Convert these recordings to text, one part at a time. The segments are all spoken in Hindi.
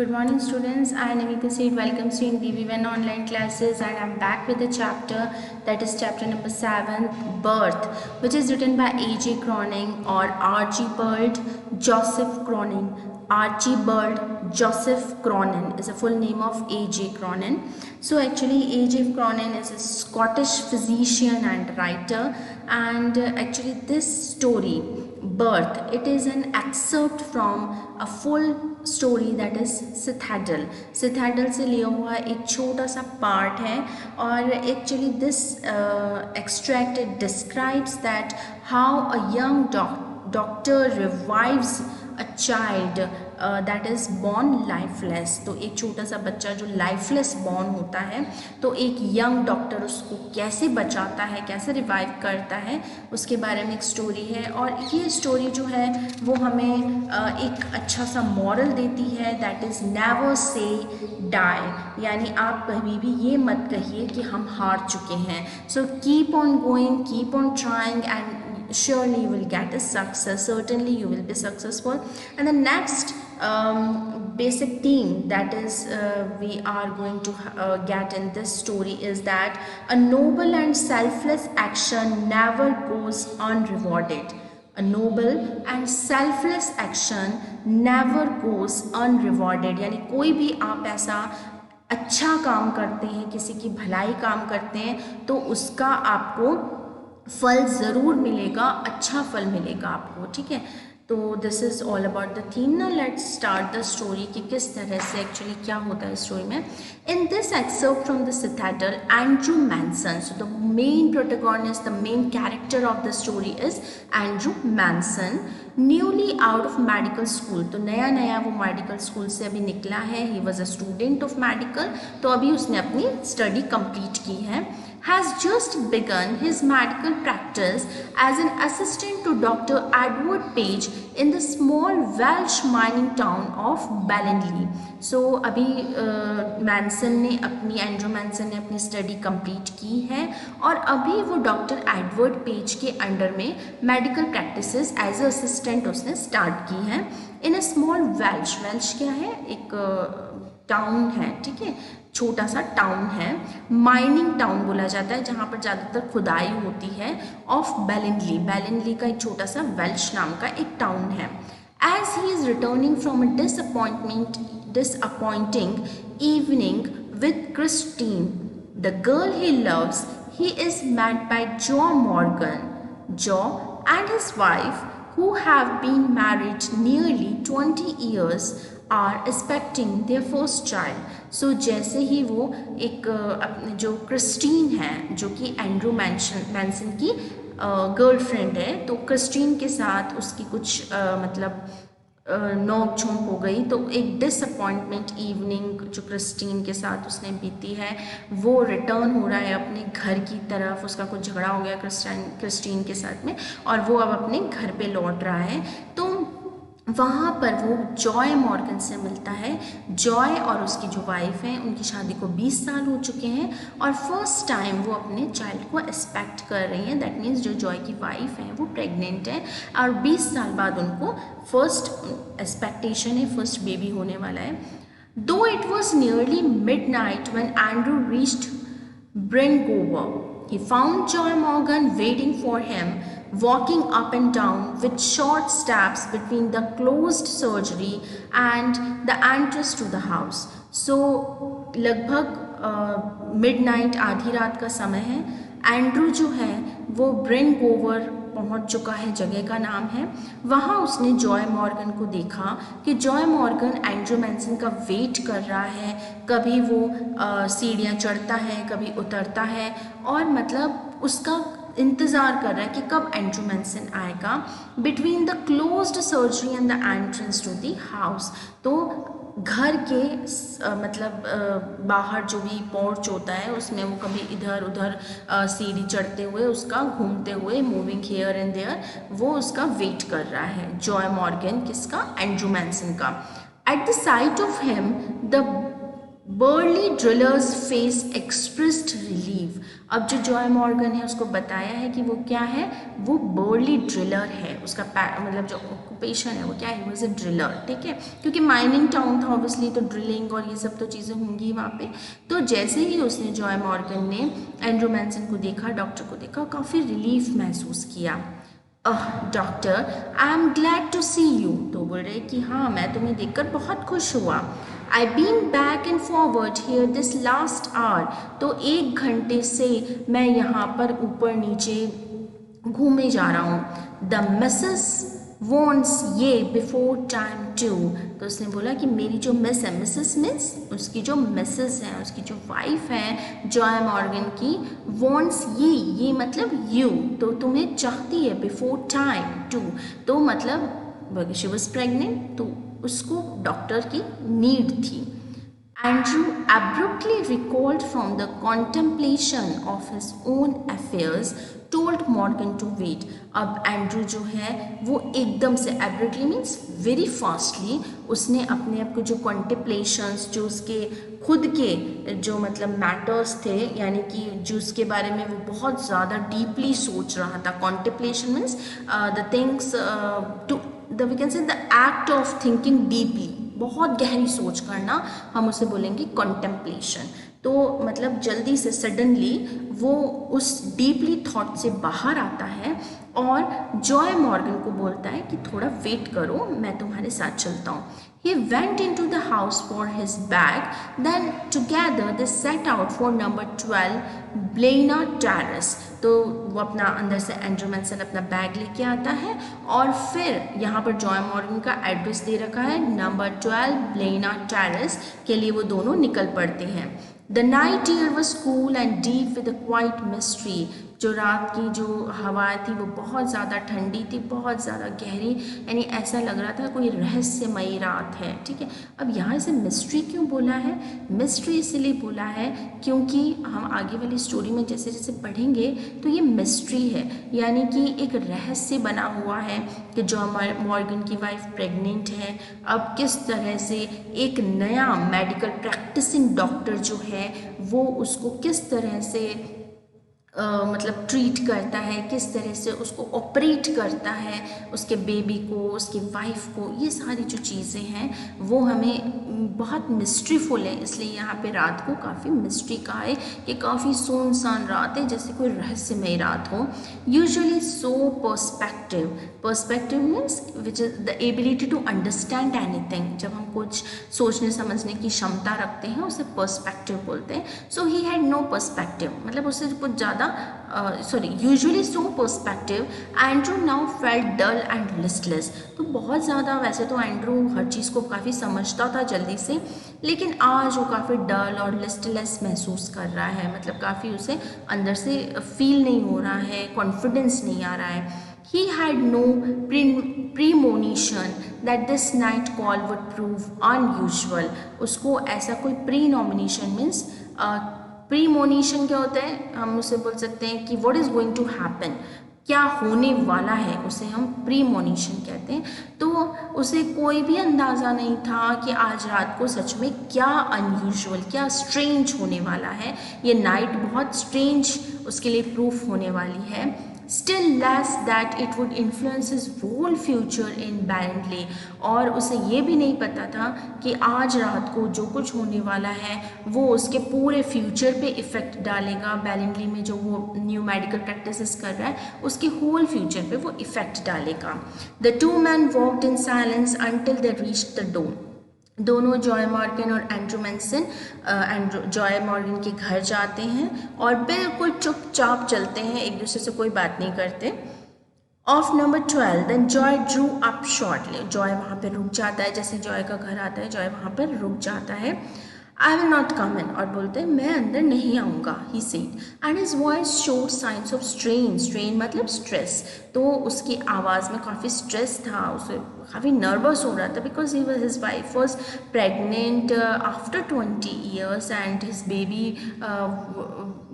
Good morning students, I Namita Said welcomes you in DV1 online classes and I am back with a chapter that is chapter number 7, Birth, which is written by A.J. Cronin or Archibald Joseph Cronin. Archibald Joseph Cronin is a full name of A.J. Cronin. So actually A.J. Cronin is a Scottish physician and writer, and actually this story Birth, it is an excerpt from a full story that is Citadel से लिया हुआ एक छोटा सा पार्ट है और actually this extract it describes that how a young doctor revives a child that is born lifeless. तो एक छोटा सा बच्चा जो लाइफलेस बॉर्न होता है तो एक यंग डॉक्टर उसको कैसे बचाता है, कैसे रिवाइव करता है, उसके बारे में एक स्टोरी है। और ये स्टोरी जो है वो हमें एक अच्छा सा मॉरल देती है that is never say die, यानी आप कभी भी ये मत कहिए कि हम हार चुके हैं। So keep on going, keep on trying and surely you will get a success, certainly you will be successful. And the next basic theme that is we are going to get in this story is that a noble and selfless action never goes unrewarded. A noble and selfless action never goes unrewarded, यानी कोई भी आप ऐसा अच्छा काम करते हैं, किसी की भलाई काम करते हैं तो उसका आपको फल ज़रूर मिलेगा, अच्छा फल मिलेगा आपको, ठीक है। तो this is all about the theme. Now let's start the story कि किस तरह से एक्चुअली क्या होता है स्टोरी में। In this excerpt from the Citadel, Andrew Manson, so the main protagonist, the main character of the story is Andrew Manson, newly out of medical school. तो नया वो मेडिकल स्कूल से अभी निकला है, he was a student of medical, तो अभी उसने अपनी स्टडी कंप्लीट की है। has just begun his medical practice as an assistant to Dr. Edward Page in the small Welsh mining town of Ballindley. So अभी एंड्रू मैनसन ने अपनी स्टडी कंप्लीट की है और अभी वो डॉक्टर एडवर्ड पेज के अंडर में medical practices as a assistant उसने स्टार्ट की है इन अ स्मॉल वेल्श क्या है, एक टाउन है, ठीक है, छोटा सा टाउन है, माइनिंग टाउन बोला जाता है जहाँ पर ज़्यादातर खुदाई होती है, ऑफ बैलिनली का एक छोटा सा वेल्श नाम का एक टाउन है। As he is returning from a disappointing evening with Christine, the girl he loves, he is met by Joe Morgan. Joe and his wife, who have been married nearly 20 years, are expecting their first child. So जैसे ही वो एक अपने जो क्रिस्टीन है जो कि एंड्रू मैनसन की गर्लफ्रेंड है, तो क्रिस्टीन के साथ उसकी कुछ मतलब नोक झोंक हो गई, तो एक डिसअपॉइंटमेंट इवनिंग जो क्रिस्टीन के साथ उसने बीती है वो रिटर्न हो रहा है अपने घर की तरफ। उसका कुछ झगड़ा हो गया क्रिस्टीन के साथ में और वो अब अपने घर पे लौट रहा है। तो वहाँ पर वो जॉय मॉर्गन से मिलता है। जॉय और उसकी जो वाइफ है उनकी शादी को 20 साल हो चुके हैं और फर्स्ट टाइम वो अपने चाइल्ड को एक्सपेक्ट कर रही हैं। दैट मीन्स जो जॉय की वाइफ है वो प्रेग्नेंट है और 20 साल बाद उनको फर्स्ट एक्सपेक्टेशन है, फर्स्ट बेबी होने वाला है। Though it was nearly midnight when Andrew reached Brengover, he found Joy Morgan waiting for him, walking up and down with short steps between the closed surgery and the entrance to the house. So लगभग मिडनाइट, आधी रात का समय है। एंड्रू जो है वो ब्रेनगोवर पहुंच चुका है, जगह का नाम है। वहाँ उसने जॉय मॉर्गन को देखा कि जॉय मॉर्गन एंड्रू मैनसन का वेट कर रहा है, कभी वो सीढ़ियाँ चढ़ता है कभी उतरता है और मतलब उसका इंतज़ार कर रहा है कि कब एंड्रू मैनसन आएगा। Between the closed surgery and the entrance to the house, तो घर के मतलब बाहर जो भी पोर्च होता है उसमें वो कभी इधर उधर सीढ़ी चढ़ते हुए, उसका घूमते हुए, मूविंग हियर एंड देयर, वो उसका वेट कर रहा है जॉय मॉर्गन, किसका, एंड्रू मैनसन का। At the sight of him the burly drillers face expressed relief. अब जो जॉय मॉर्गन है उसको बताया है कि वो क्या है, वो बर्ली ड्रिलर है, उसका मतलब जो ऑक्यूपेशन है वो क्या है, वो इज अ ड्रिलर, ठीक है, क्योंकि माइनिंग टाउन था ऑब्वियसली, तो ड्रिलिंग और ये सब तो चीज़ें होंगी वहाँ पे। तो जैसे ही उसने जॉय मॉर्गन ने एंड्रू मैनसन को देखा, डॉक्टर को देखा, काफ़ी रिलीफ महसूस किया। Doctor I am glad to see you, तो बोल रहे कि हाँ मैं तुम्हें देखकर बहुत खुश हुआ। I been back and forward here this last hour, तो 1 घंटे से मैं यहाँ पर ऊपर नीचे घूमे जा रहा हूँ। द मिसेस वॉन्ट्स ये बिफोर टाइम टू, तो उसने बोला कि मेरी जो मिस है, मिसेस मिस उसकी जो मिसेस है, उसकी जो वाइफ है जॉय मॉर्गन की, वॉन्ट्स ये मतलब यू, तो तुम्हें चाहती है, बिफोर टाइम टू, तो मतलब शी वॉज प्रेग्नेंट, तो उसको डॉक्टर की नीड थी। Andrew abruptly recalled from the contemplation of his own affairs, told Morgan to wait. अब एंड्रू जो है वो एकदम से abruptly means very fastly उसने अपने आप को जो contemplations, जो उसके खुद के जो मतलब मैटर्स थे, यानी कि जो उसके बारे में वो बहुत ज़्यादा डीपली सोच रहा था, contemplation means the things to the we can say the act of thinking deeply, बहुत गहरी सोच करना, हम उसे बोलेंगे कॉन्टेम्पलेशन। तो मतलब जल्दी से सडनली वो उस डीपली थॉट से बाहर आता है और जॉय मॉर्गन को बोलता है कि थोड़ा वेट करो, मैं तुम्हारे साथ चलता हूँ। He went into the house for his bag, then together they set out for number 12 Blaina Terrace। तो वो अपना अंदर से एंड्रू मैनसन अपना बैग लेके आता है और फिर यहाँ पर जॉय मॉर्गन का एड्रेस दे रखा है, नंबर 12 ब्लेना टेरेस के लिए वो दोनों निकल पड़ते हैं। The night air was cool and deep with a quite mystery, जो रात की जो हवा थी वो बहुत ज़्यादा ठंडी थी, बहुत ज़्यादा गहरी, यानी ऐसा लग रहा था कोई रहस्यमयी रात है, ठीक है। अब यहाँ से मिस्ट्री क्यों बोला है, मिस्ट्री इसलिए बोला है क्योंकि हम आगे वाली स्टोरी में जैसे जैसे पढ़ेंगे तो ये मिस्ट्री है, यानी कि एक रहस्य बना हुआ है कि जॉय मॉर्गन की वाइफ प्रेग्नेंट है। अब किस तरह से एक नया मेडिकल प्रैक्टिसिंग डॉक्टर जो है वो उसको किस तरह से मतलब ट्रीट करता है, किस तरह से उसको ऑपरेट करता है, उसके बेबी को, उसकी वाइफ को, ये सारी जो चीज़ें हैं वो हमें बहुत मिस्ट्रीफुल है, इसलिए यहाँ पे रात को काफ़ी मिस्ट्री का है कि काफ़ी सुनसान रात है, जैसे कोई रहस्यमय रात हो। Usually so perspective, perspective means which is the ability to understand anything, जब हम कुछ सोचने समझने की क्षमता रखते हैं उसे पर्सपेक्टिव बोलते हैं। So he had no perspective, मतलब उससे कुछ ज़्यादा usually so perspective, Andrew now felt dull and listless, तो बहुत ज़्यादा, वैसे तो एंड्रू हर चीज़ को काफ़ी समझता था जल्दी से, लेकिन आज वो काफ़ी डल और लिस्टलेस महसूस कर रहा है, मतलब काफ़ी उसे अंदर से फील नहीं हो रहा है, कॉन्फिडेंस नहीं आ रहा है। He had no premonition that this night call would prove unusual, उसको ऐसा कोई प्रीनोमिनेशन मीन्स, प्रीमोनिशन क्या होता है, हम उसे बोल सकते हैं कि what is going to happen, क्या होने वाला है, उसे हम प्रीमोनिशन कहते हैं। तो उसे कोई भी अंदाज़ा नहीं था कि आज रात को सच में क्या अनयूजुअल, क्या स्ट्रेंज होने वाला है, ये नाइट बहुत स्ट्रेंज उसके लिए प्रूफ होने वाली है। Still less that it would influence his whole future in Barndley, और उसे ये भी नहीं पता था कि आज रात को जो कुछ होने वाला है वो उसके पूरे फ्यूचर पे इफ़ेक्ट डालेगा। बैलेंडली में जो वो न्यू मेडिकल प्रैक्टिसेस कर रहा है उसके होल फ्यूचर पे वो इफ़ेक्ट डालेगा। The two man walked in silence until they reached the door, दोनों जॉय मॉर्गन और एंड्रू मैनसन जॉय मॉर्गन के घर जाते हैं और बिल्कुल चुपचाप चलते हैं, एक दूसरे से कोई बात नहीं करते। Of number 12 then Joy drew up shortly, Joy वहाँ पे रुक जाता है, जैसे जॉय का घर आता है जॉय वहाँ पर रुक जाता है। आई विल नॉट कम इन, और बोलते हैं मैं अंदर नहीं आऊँगा, he said, and his voice showed science of strain, strain मतलब स्ट्रेस, तो उसकी आवाज़ में काफ़ी स्ट्रेस था, उसे काफ़ी नर्वस हो रहा था, because he his wife was pregnant after 20 years and his baby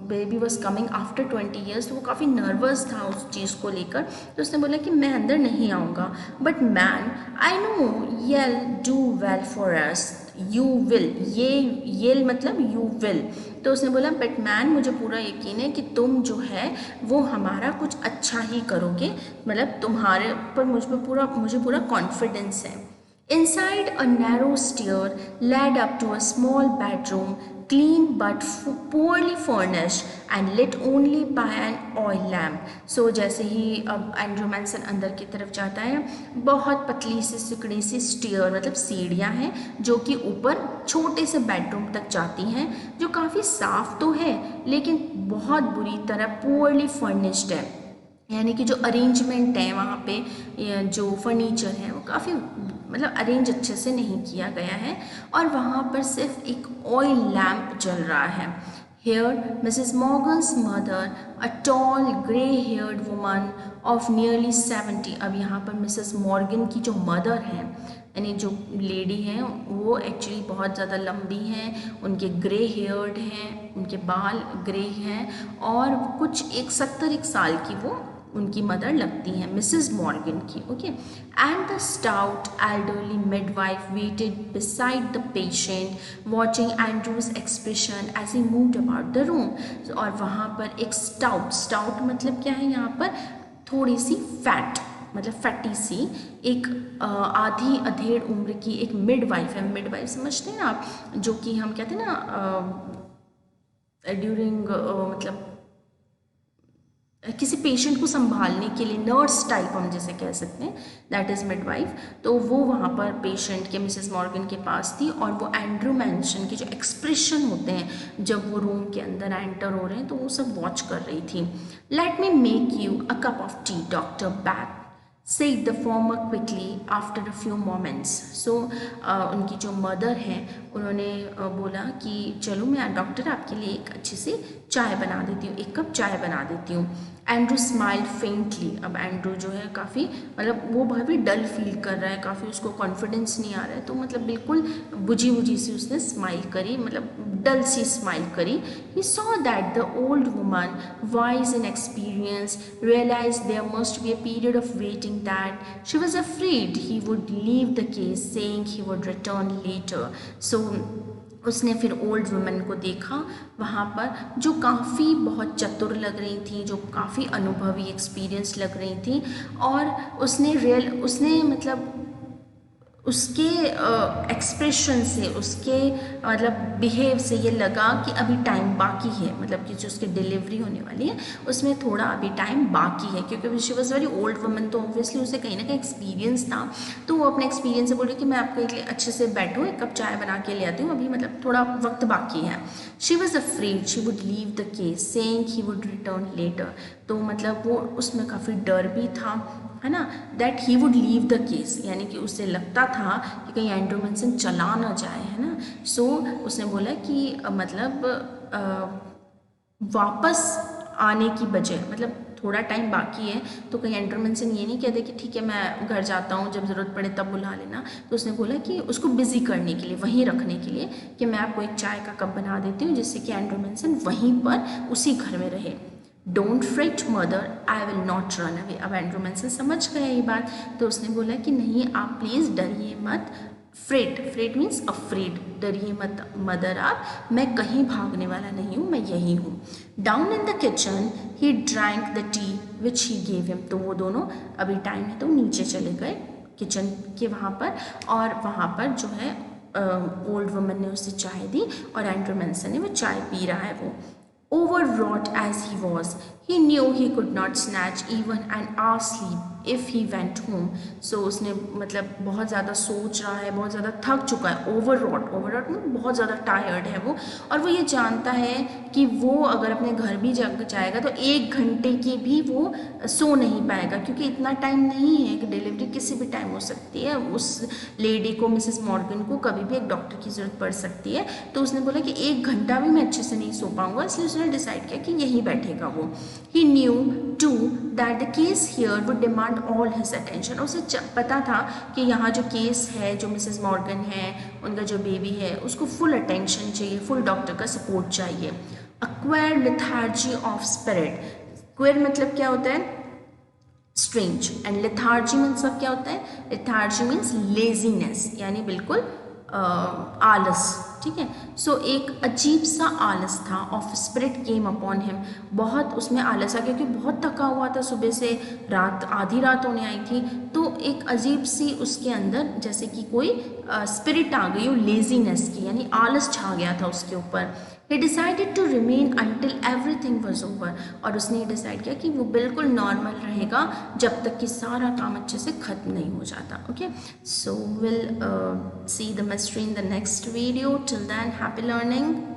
baby was coming after 20 years, तो वो काफ़ी नर्वस था उस चीज़ को लेकर। तो उसने बोला कि मैं अंदर नहीं आऊँगा, but man I know ye'll do well for us, you will, ये मतलब यू विल। तो उसने बोला बट मैन मुझे पूरा यकीन है कि तुम जो है वो हमारा कुछ अच्छा ही करोगे, मतलब तुम्हारे पर मुझे पूरा कॉन्फिडेंस है। Inside, a narrow stair led up to a small bedroom, clean but poorly furnished and lit only by an oil lamp. So जैसे ही अब एंड्रू मैनसन अंदर की तरफ जाता है, बहुत पतली सी सिकड़ी सी स्टेयर मतलब सीढ़ियाँ हैं जो कि ऊपर छोटे से बेडरूम तक जाती हैं, जो काफ़ी साफ तो है लेकिन बहुत बुरी तरह पुअरली फर्निश्ड है। यानी कि जो अरेंजमेंट है वहाँ पे, जो फर्नीचर है वो काफ़ी मतलब अरेंज अच्छे से नहीं किया गया है, और वहाँ पर सिर्फ एक ऑयल लैम्प जल रहा है। Here, Mrs. Morgan's mother, a tall, grey-haired woman of nearly 70. अब यहाँ पर मिसेस मॉर्गन की जो मदर हैं, यानी जो लेडी हैं, वो एक्चुअली बहुत ज़्यादा लंबी हैं, उनके ग्रे हेयर्ड हैं, उनके बाल ग्रे हैं, और कुछ 71 साल की वो उनकी मदर लगती हैं, मिसेस मॉर्गन की। Okay, and the stout elderly midwife waited beside the patient watching Andrew's expression as he moved about the room. और वहाँ पर एक स्टाउट मतलब क्या है यहाँ पर, थोड़ी सी फैट, मतलब फैटी सी एक आधी अधेड़ उम्र की एक मिडवाइफ है। मिडवाइफ समझते हैं आप, जो कि हम कहते हैं ना ड्यूरिंग मतलब किसी पेशेंट को संभालने के लिए नर्स टाइप हम जैसे कह सकते हैं, दैट इज़ मिडवाइफ। तो वो वहाँ पर पेशेंट के मिसेस मॉर्गन के पास थी, और वो एंड्रू मैनसन के जो एक्सप्रेशन होते हैं जब वो रूम के अंदर एंटर हो रहे हैं तो वो सब वॉच कर रही थी। Let me make you a cup of T doctor back, said the former quickly after a few moments. So उनकी जो मदर हैं उन्होंने बोला कि चलो मैं डॉक्टर आपके लिए एक अच्छी सी चाय बना देती हूँ, एक कप चाय बना देती हूँ। Andrew smile faintly. अब एंड्रू जो है काफ़ी मतलब वो काफ़ी डल फील कर रहा है, काफ़ी उसको कॉन्फिडेंस नहीं आ रहा है, तो मतलब बिल्कुल बुझी सी उसने स्माइल करी, मतलब डल सी स्माइल करी। He saw that the old woman, wise in experience, realized there must be a period of waiting, that she was afraid he would leave the case, saying he would return later. So उसने फिर ओल्ड वुमन को देखा वहाँ पर, जो काफ़ी बहुत चतुर लग रही थी, जो काफ़ी अनुभवी एक्सपीरियंस लग रही थी, और उसने मतलब उसके एक्सप्रेशन से, उसके मतलब बिहेव से ये लगा कि अभी टाइम बाकी है, मतलब कि जो उसकी डिलीवरी होने वाली है उसमें थोड़ा अभी टाइम बाकी है, क्योंकि she was very old woman, तो ऑब्वियसली उसे कहीं ना कहीं एक्सपीरियंस था। तो वो अपने एक्सपीरियंस से बोल रही कि मैं आपके लिए अच्छे से बैठो, एक कप चाय बना के ले आती हूँ, अभी मतलब थोड़ा वक्त बाकी है। She was afraid she would leave the case, saying he would return later. तो मतलब वो उसमें काफ़ी डर भी था, है ना, that he would leave the case, यानी कि उसे लगता था कि कहीं एंड्रू मैनसन चला ना जाए, है ना। सो उसने बोला कि मतलब वापस आने की बजाय, मतलब थोड़ा टाइम बाकी है तो कहीं एंड्रू मैनसन ये नहीं कहते कि ठीक है मैं घर जाता हूँ, जब ज़रूरत पड़े तब बुला लेना। तो उसने बोला कि उसको बिजी करने के लिए, वहीं रखने के लिए, कि मैं आपको एक चाय का कप बना देती हूँ जिससे कि एंड्रू मैनसन वहीं पर उसी घर में रहे। Don't freight mother, I will not run away. अब एंड्रू मैनसन समझ गया ये बात, तो उसने बोला कि नहीं आप प्लीज़ डरिए मत। फ्रेट मीन्स अफ्रेड, डरिए मत मदर आप, मैं कहीं भागने वाला नहीं हूँ, मैं यही हूँ। Down in the kitchen he drank the T which he gave him. तो वो दोनों अभी टाइम है तो नीचे चले गए किचन के वहाँ पर, और वहाँ पर जो है ओल्ड वुमन ने उसे चाय दी और एंड्रू मैनसन ने वो चाय पी रहा है। वो overwrought as he was, he knew he could not snatch even an hour's sleep if he went home. So उसने मतलब बहुत ज़्यादा सोच रहा है, बहुत ज़्यादा थक चुका है। overwrought में बहुत ज़्यादा टायर्ड है वो, और वो ये जानता है कि वो अगर अपने घर भी जाएगा तो 1 घंटे की भी वो सो नहीं पाएगा, क्योंकि इतना टाइम नहीं है कि डिलीवरी किसी भी टाइम हो सकती है। उस लेडी को, मिसेस मॉर्गन को, कभी भी एक डॉक्टर की ज़रूरत पड़ सकती है। तो उसने बोला कि 1 घंटा भी मैं अच्छे से नहीं सो पाऊँगा, इसलिए उसने डिसाइड किया कि यहीं बैठेगा वो। He knew too that the case here would demand all his attention. उसे पता था कि यहाँ जो केस है, जो मिसेस मॉर्गन है, उनका जो बेबी है, उसको फुल अटेंशन चाहिए, फुल डॉक्टर का सपोर्ट चाहिए। acquired lethargy of spirit. Queer मतलब क्या होता है? स्ट्रेंज. एंड लेथार्जी मीन्स अब क्या होता है? लेथार्जी मीन्स लेजीनेस, यानी बिल्कुल आलस. ठीक है. सो एक अजीब सा आलस था. Of spirit came upon him. बहुत उसमें आलस आ गया क्योंकि बहुत थका हुआ था, सुबह से रात, आधी रात होने आई थी. तो एक अजीब सी उसके अंदर जैसे कि कोई स्पिरिट आ गई हो लेजीनेस की, यानी आलस छा गया था उसके ऊपर. He decided to remain until everything was over. और उसने डिसाइड किया कि वो बिल्कुल नॉर्मल रहेगा जब तक कि सारा काम अच्छे से ख़त्म नहीं हो जाता. Okay, so will see the mystery in the next video. Till then, happy learning.